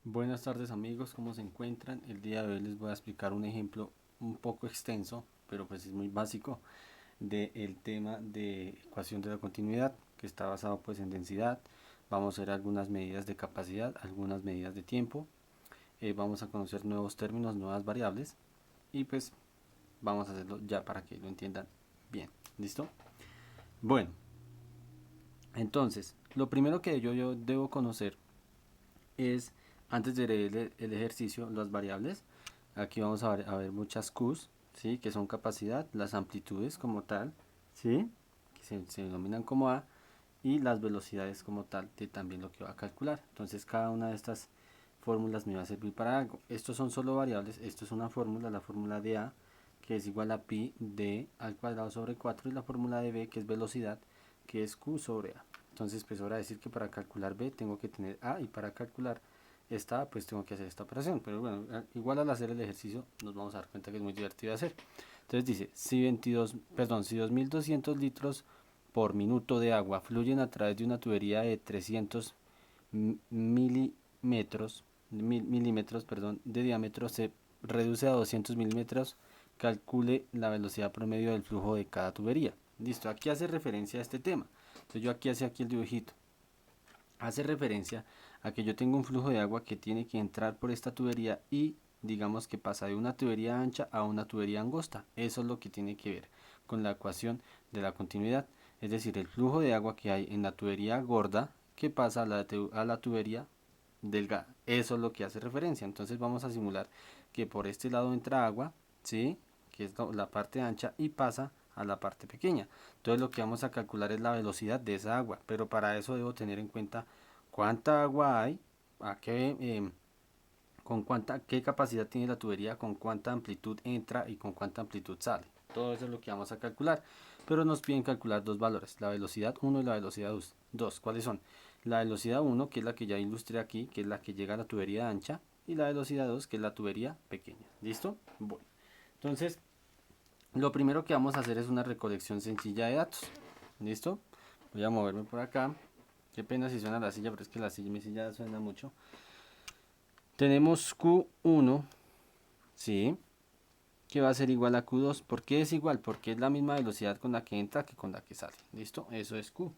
Buenas tardes amigos, ¿cómo se encuentran? El día de hoy les voy a explicar un ejemplo un poco extenso, pero pues es muy básico, del tema de ecuación de la continuidad, que está basado pues en densidad. Vamos a ver algunas medidas de capacidad, algunas medidas de tiempo, vamos a conocer nuevos términos, nuevas variables y pues vamos a hacerlo ya para que lo entiendan bien. ¿Listo? Bueno, entonces, lo primero que yo debo conocer es, antes de leer el ejercicio, las variables. Aquí vamos a ver muchas Qs, ¿sí? Que son capacidad, las amplitudes como tal, ¿sí? Que se denominan como A, y las velocidades como tal de también lo que va a calcular. Entonces cada una de estas fórmulas me va a servir para algo. Estos son solo variables, esto es una fórmula, la fórmula de A, que es igual a pi d al cuadrado sobre 4, y la fórmula de B, que es velocidad, que es Q sobre A. Entonces pues ahora decir que para calcular B tengo que tener A, y para calcular esta pues tengo que hacer esta operación. Pero bueno, igual al hacer el ejercicio nos vamos a dar cuenta que es muy divertido de hacer. Entonces dice, si 2200 litros por minuto de agua fluyen a través de una tubería de 300 milímetros de diámetro, se reduce a 200 milímetros, calcule la velocidad promedio del flujo de cada tubería. Listo, aquí hace referencia a este tema. Entonces yo aquí hace aquí el dibujito. Hace referencia a que yo tengo un flujo de agua que tiene que entrar por esta tubería y digamos que pasa de una tubería ancha a una tubería angosta. Eso es lo que tiene que ver con la ecuación de la continuidad. Es decir, el flujo de agua que hay en la tubería gorda que pasa a la tubería delgada. Eso es lo que hace referencia. Entonces vamos a simular que por este lado entra agua, ¿sí? Que es la parte ancha, y pasa a la parte pequeña. Entonces lo que vamos a calcular es la velocidad de esa agua, pero para eso debo tener en cuenta cuánta agua hay, a qué, qué capacidad tiene la tubería, con cuánta amplitud entra y con cuánta amplitud sale. Todo eso es lo que vamos a calcular. Pero nos piden calcular dos valores, la velocidad 1 y la velocidad 2. ¿Cuáles son? La velocidad 1, que es la que ya ilustré aquí, que es la que llega a la tubería ancha, y la velocidad 2, que es la tubería pequeña. ¿Listo? Bueno, entonces lo primero que vamos a hacer es una recolección sencilla de datos. ¿Listo? Voy a moverme por acá. Qué pena si suena la silla, pero es que mi silla suena mucho. Tenemos Q1, ¿sí? Que va a ser igual a Q2. ¿Por qué es igual? Porque es la misma velocidad con la que entra que con la que sale. ¿Listo? Eso es Q.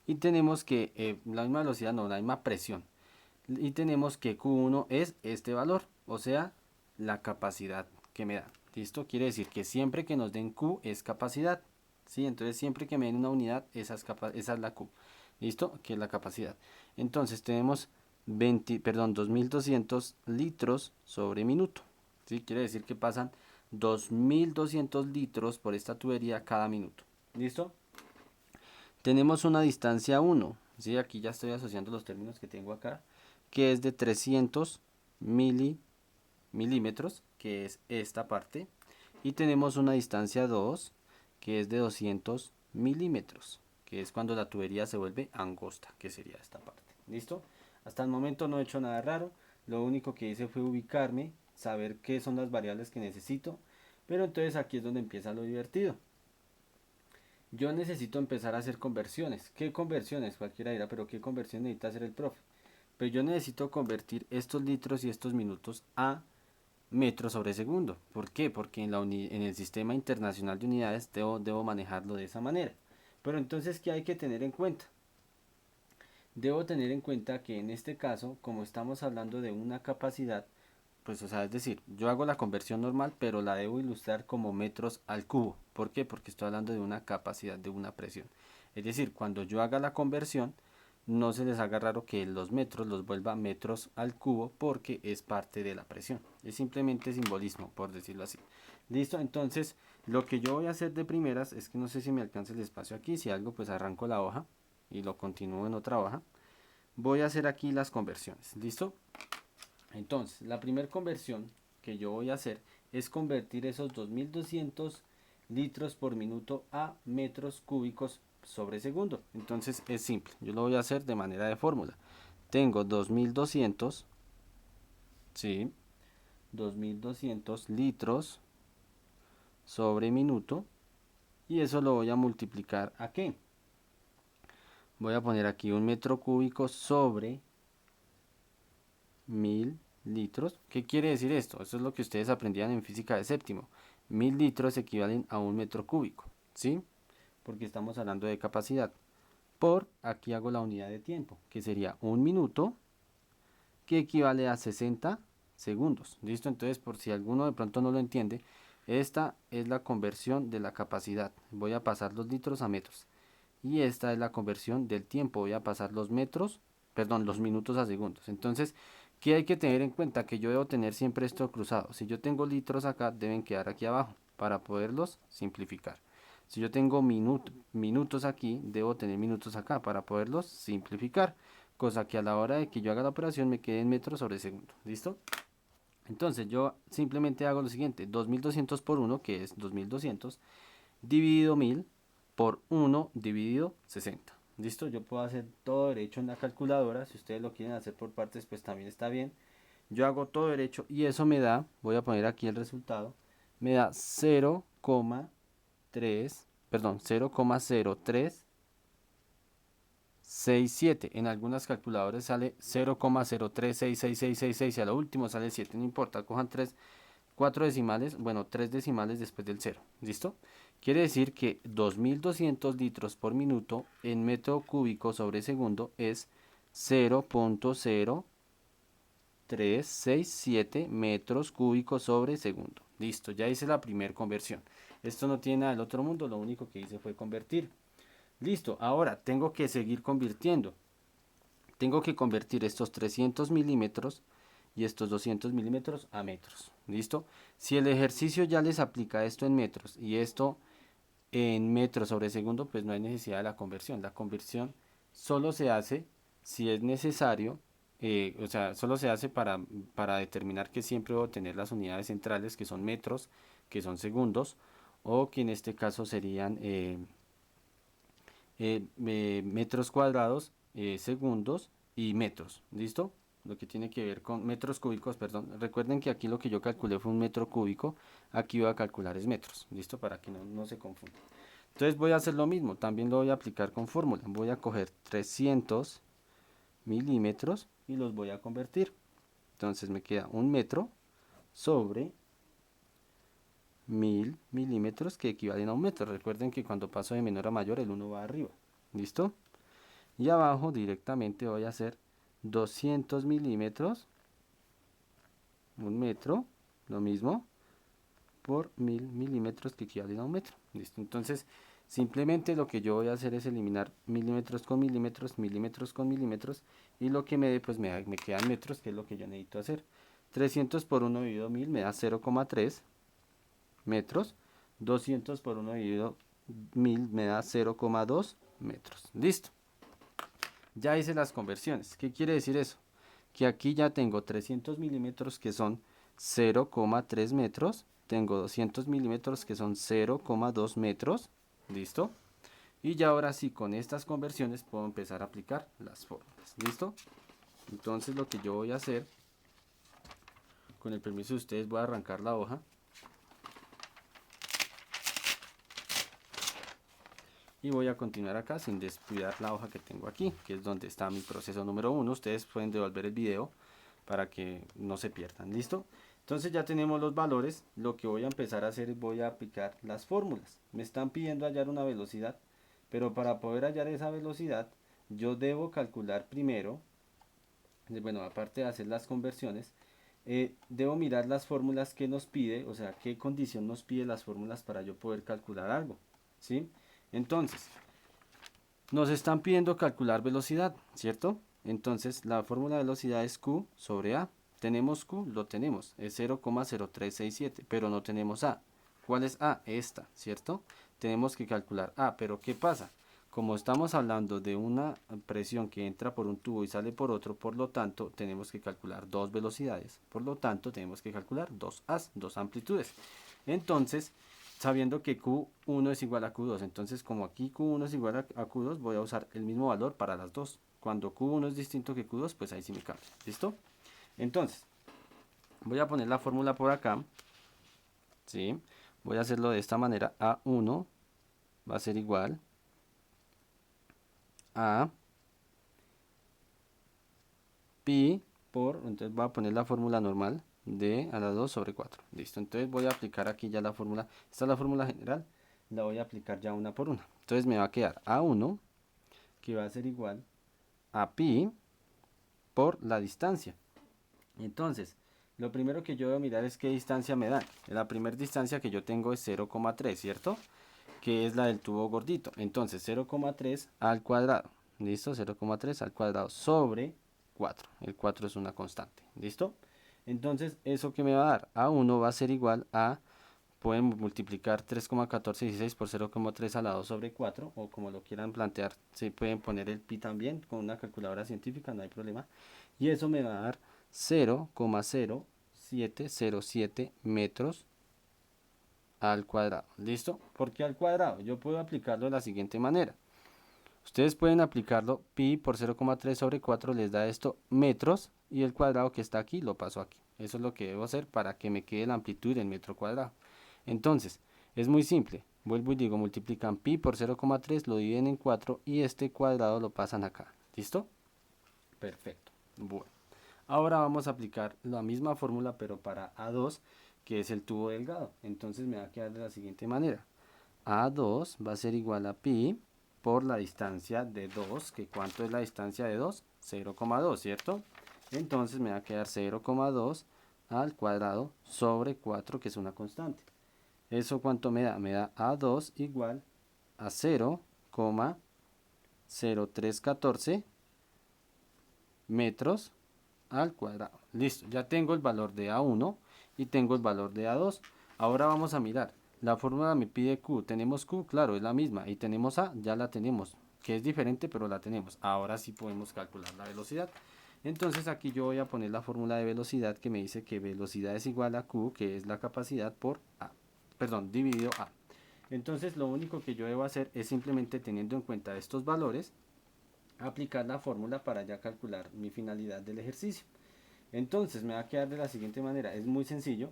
Y tenemos que, la misma velocidad, no, la misma presión. Y tenemos que Q1 es este valor, o sea, la capacidad que me da. ¿Listo? Quiere decir que siempre que nos den Q es capacidad. ¿Sí? Entonces siempre que me den una unidad, esa es la Q. ¿Listo? Que es la capacidad. Entonces tenemos 2200 litros sobre minuto. ¿Sí? Quiere decir que pasan 2200 litros por esta tubería cada minuto. ¿Listo? Tenemos una distancia 1, ¿sí? Aquí ya estoy asociando los términos que tengo acá, que es de 300 milímetros, que es esta parte. Y tenemos una distancia 2, que es de 200 milímetros, que es cuando la tubería se vuelve angosta, que sería esta parte. ¿Listo? Hasta el momento no he hecho nada raro. Lo único que hice fue ubicarme, saber qué son las variables que necesito. Pero entonces aquí es donde empieza lo divertido. Yo necesito empezar a hacer conversiones. ¿Qué conversiones? Cualquiera dirá, pero ¿qué conversión necesita hacer el profe? Pero yo necesito convertir estos litros y estos minutos a metros sobre segundo. ¿Por qué? Porque en el sistema internacional de unidades debo manejarlo de esa manera. Pero entonces, ¿qué hay que tener en cuenta? Debo tener en cuenta que en este caso, como estamos hablando de una capacidad, pues o sea, es decir, yo hago la conversión normal, pero la debo ilustrar como metros al cubo. ¿Por qué? Porque estoy hablando de una capacidad, de una presión. Es decir, cuando yo haga la conversión, no se les haga raro que los metros los vuelva metros al cubo, porque es parte de la presión. Es simplemente simbolismo, por decirlo así. Listo, entonces lo que yo voy a hacer de primeras es que no sé si me alcanza el espacio aquí. Si algo, pues arranco la hoja y lo continúo en otra hoja. Voy a hacer aquí las conversiones. ¿Listo? Entonces, la primera conversión que yo voy a hacer es convertir esos 2200 litros por minuto a metros cúbicos sobre segundo. Entonces es simple, yo lo voy a hacer de manera de fórmula. Tengo 2200, sí, 2200 litros sobre minuto, y eso lo voy a multiplicar a ¿qué? Voy a poner aquí un metro cúbico sobre 1000 litros. ¿Qué quiere decir esto? Eso es lo que ustedes aprendían en física de séptimo. 1000 litros equivalen a un metro cúbico, ¿sí? Porque estamos hablando de capacidad. Por, aquí hago la unidad de tiempo, que sería un minuto, que equivale a 60 segundos. ¿Listo? Entonces, por si alguno de pronto no lo entiende, esta es la conversión de la capacidad. Voy a pasar los litros a metros. Y esta es la conversión del tiempo. Voy a pasar los metros, perdón, los minutos a segundos. Entonces, ¿qué hay que tener en cuenta? Que yo debo tener siempre esto cruzado. Si yo tengo litros acá, deben quedar aquí abajo para poderlos simplificar. Si yo tengo minutos aquí, debo tener minutos acá para poderlos simplificar. Cosa que a la hora de que yo haga la operación me quede en metros sobre segundo. ¿Listo? Entonces yo simplemente hago lo siguiente. 2200 por 1, que es 2200, dividido 1000 por 1 dividido 60. ¿Listo? Yo puedo hacer todo derecho en la calculadora. Si ustedes lo quieren hacer por partes, pues también está bien. Yo hago todo derecho y eso me da, voy a poner aquí el resultado, me da 0,3, perdón, 0,0367. En algunas calculadoras sale 0,036666 y a lo último sale 7. No importa, cojan 4 decimales, bueno, 3 decimales después del 0. ¿Listo? Quiere decir que 2200 litros por minuto en metro cúbico sobre segundo es 0,0367 metros cúbicos sobre segundo. Listo, ya hice la primera conversión. Esto no tiene nada del otro mundo, lo único que hice fue convertir. Listo, ahora tengo que seguir convirtiendo. Tengo que convertir estos 300 milímetros y estos 200 milímetros a metros. ¿Listo? Si el ejercicio ya les aplica esto en metros y esto en metros sobre segundo, pues no hay necesidad de la conversión. La conversión solo se hace si es necesario, o sea, solo se hace para determinar que siempre debo tener las unidades centrales, que son metros, que son segundos, o que en este caso serían metros cuadrados, segundos y metros. ¿Listo? Lo que tiene que ver con metros cúbicos, perdón. Recuerden que aquí lo que yo calculé fue un metro cúbico. Aquí voy a calcular es metros. ¿Listo? Para que no se confunda. Entonces voy a hacer lo mismo. También lo voy a aplicar con fórmula. Voy a coger 300 milímetros y los voy a convertir. Entonces me queda un metro sobre 1000 milímetros, que equivalen a un metro. Recuerden que cuando paso de menor a mayor el 1 va arriba. ¿Listo? Y abajo directamente voy a hacer 200 milímetros, un metro, lo mismo, por 1000 milímetros, que equivalen a un metro. ¿Listo? Entonces, simplemente lo que yo voy a hacer es eliminar milímetros con milímetros, milímetros con milímetros, y lo que me dé, pues me quedan metros, que es lo que yo necesito hacer. 300 por 1 dividido 1000 me da 0,3 metros. 200 por 1 dividido 1000 me da 0,2 metros. Listo. Ya hice las conversiones. ¿Qué quiere decir eso? Que aquí ya tengo 300 milímetros, que son 0,3 metros. Tengo 200 milímetros, que son 0,2 metros. ¿Listo? Y ya ahora sí, con estas conversiones puedo empezar a aplicar las fórmulas. ¿Listo? Entonces lo que yo voy a hacer, con el permiso de ustedes, voy a arrancar la hoja. Y voy a continuar acá sin descuidar la hoja que tengo aquí, que es donde está mi proceso número 1. Ustedes pueden devolver el video para que no se pierdan. ¿Listo? Entonces ya tenemos los valores. Lo que voy a empezar a hacer es voy a aplicar las fórmulas. Me están pidiendo hallar una velocidad, pero para poder hallar esa velocidad yo debo calcular primero, bueno, aparte de hacer las conversiones, debo mirar las fórmulas que nos pide, o sea, qué condición nos pide las fórmulas para yo poder calcular algo. ¿Sí? Entonces, nos están pidiendo calcular velocidad, ¿cierto? Entonces, la fórmula de velocidad es Q sobre A. ¿Tenemos Q? Lo tenemos, es 0,0367, pero no tenemos A. ¿Cuál es A? Esta, ¿cierto? Tenemos que calcular A, pero ¿qué pasa? Como estamos hablando de una presión que entra por un tubo y sale por otro, por lo tanto, tenemos que calcular dos velocidades. Por lo tanto, tenemos que calcular dos A's, dos amplitudes. Entonces, sabiendo que Q1 es igual a Q2. Entonces, como aquí Q1 es igual a Q2, voy a usar el mismo valor para las dos. Cuando Q1 es distinto que Q2, pues ahí sí me cambia. ¿Listo? Entonces, voy a poner la fórmula por acá. ¿Sí? Voy a hacerlo de esta manera. A1 va a ser igual a pi entonces voy a poner la fórmula normal de a la 2 sobre 4. Listo, entonces voy a aplicar aquí ya la fórmula. Esta es la fórmula general, la voy a aplicar ya una por una. Entonces me va a quedar A1, que va a ser igual a pi por la distancia. Entonces, lo primero que yo debo mirar es qué distancia me dan. La primera distancia que yo tengo es 0,3, ¿cierto? Que es la del tubo gordito. Entonces, 0,3 al cuadrado. ¿Listo? 0,3 al cuadrado sobre 4. El 4 es una constante. ¿Listo? Entonces, ¿eso que me va a dar? A1 va a ser igual a, pueden multiplicar 3,1416 por 0,3 a la 2 sobre 4, o como lo quieran plantear, se pueden poner el pi también con una calculadora científica, no hay problema. Y eso me va a dar 0,0707 metros al cuadrado. ¿Listo? ¿Por qué al cuadrado? Yo puedo aplicarlo de la siguiente manera. Ustedes pueden aplicarlo, pi por 0,3 sobre 4 les da esto metros, y el cuadrado que está aquí lo paso aquí. Eso es lo que debo hacer para que me quede la amplitud en metro cuadrado. Entonces, es muy simple. Vuelvo y digo, multiplican pi por 0,3, lo dividen en 4 y este cuadrado lo pasan acá. ¿Listo? Perfecto. Bueno. Ahora vamos a aplicar la misma fórmula pero para A2, que es el tubo delgado. Entonces me va a quedar de la siguiente manera. A2 va a ser igual a pi por la distancia de 2, que ¿cuánto es la distancia de 2? 0,2, ¿cierto? Entonces me va a quedar 0,2 al cuadrado sobre 4, que es una constante. ¿Eso cuánto me da? Me da A2 igual a 0,0314 metros al cuadrado. Listo, ya tengo el valor de A1 y tengo el valor de A2. Ahora vamos a mirar. La fórmula me pide Q. ¿Tenemos Q? Claro, es la misma. Y tenemos A, ya la tenemos. Que es diferente, pero la tenemos. Ahora sí podemos calcular la velocidad. Entonces aquí yo voy a poner la fórmula de velocidad que me dice que velocidad es igual a Q, que es la capacidad por A. Perdón, dividido A. Entonces lo único que yo debo hacer es simplemente teniendo en cuenta estos valores, aplicar la fórmula para ya calcular mi finalidad del ejercicio. Entonces me va a quedar de la siguiente manera, es muy sencillo.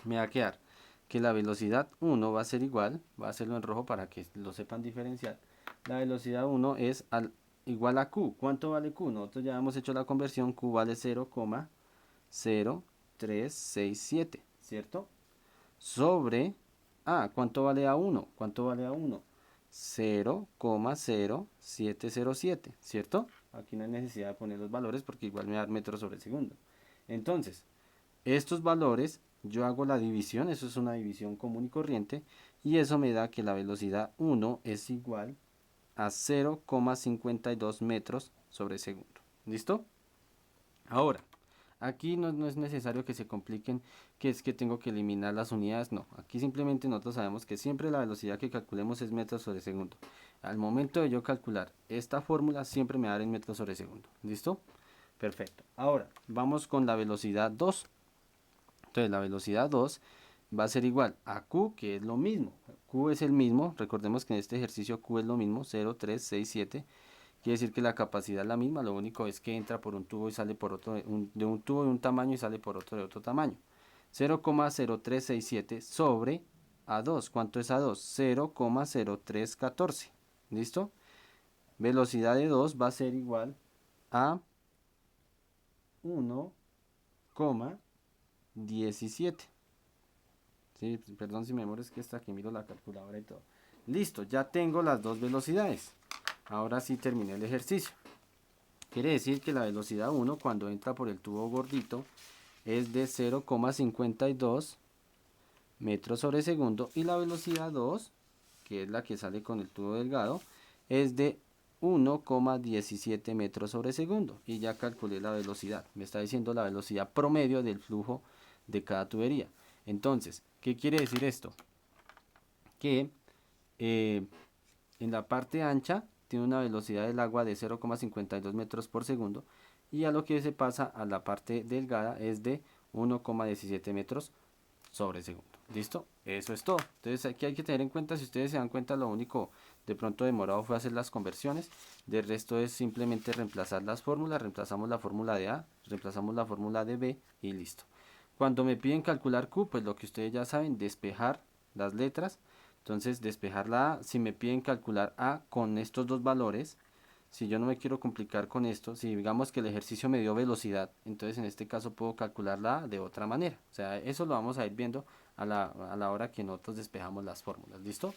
Me va a quedar que la velocidad 1 va a ser igual, va a hacerlo en rojo para que lo sepan diferenciar. La velocidad 1 es igual a Q. ¿Cuánto vale Q? Nosotros ya hemos hecho la conversión, Q vale 0,0367, ¿cierto? Sobre ¿cuánto vale A1? ¿Cuánto vale A1? 0,0707, ¿cierto? Aquí no hay necesidad de poner los valores porque igual me da metros sobre segundo. Entonces, estos valores, yo hago la división, eso es una división común y corriente, y eso me da que la velocidad 1 es igual a 0,52 metros sobre segundo. ¿Listo? Ahora, aquí no es necesario que se compliquen, que es que tengo que eliminar las unidades, no. Aquí simplemente nosotros sabemos que siempre la velocidad que calculemos es metros sobre segundo. Al momento de yo calcular esta fórmula, siempre me va a dar en metros sobre segundo. ¿Listo? Perfecto. Ahora, vamos con la velocidad 2. Entonces, la velocidad 2 va a ser igual a Q, que es lo mismo. Q es el mismo, recordemos que en este ejercicio Q es lo mismo, 0,367. Quiere decir que la capacidad es la misma, lo único es que entra por un tubo y sale por otro, de un tubo de un tamaño y sale por otro de otro tamaño. 0,0367 sobre A2. ¿Cuánto es A2? 0,0314. ¿Listo? Velocidad de 2 va a ser igual a 1,17. Sí, perdón si me demoro, es que está aquí miro la calculadora y todo. Listo, ya tengo las dos velocidades. Ahora sí terminé el ejercicio. Quiere decir que la velocidad 1 cuando entra por el tubo gordito es de 0,52 metros sobre segundo, y la velocidad 2, que es la que sale con el tubo delgado, es de 1,17 metros sobre segundo. Y ya calculé la velocidad. Me está diciendo la velocidad promedio del flujo de cada tubería. Entonces, ¿qué quiere decir esto? Que en la parte ancha tiene una velocidad del agua de 0,52 metros por segundo, y a lo que se pasa a la parte delgada es de 1,17 metros sobre segundo. ¿Listo? Eso es todo. Entonces aquí hay que tener en cuenta, si ustedes se dan cuenta, lo único de pronto demorado fue hacer las conversiones. Del resto es simplemente reemplazar las fórmulas. Reemplazamos la fórmula de A, reemplazamos la fórmula de B y listo. Cuando me piden calcular Q, pues lo que ustedes ya saben, despejar las letras. Entonces despejar la A, si me piden calcular A con estos dos valores, si yo no me quiero complicar con esto, si digamos que el ejercicio me dio velocidad, entonces en este caso puedo calcularla de otra manera. O sea, eso lo vamos a ir viendo a la hora que nosotros despejamos las fórmulas. ¿Listo?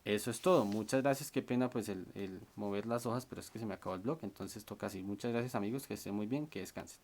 Eso es todo. Muchas gracias. Qué pena pues el mover las hojas, pero es que se me acabó el blog. Entonces toca así. Muchas gracias amigos. Que estén muy bien. Que descansen.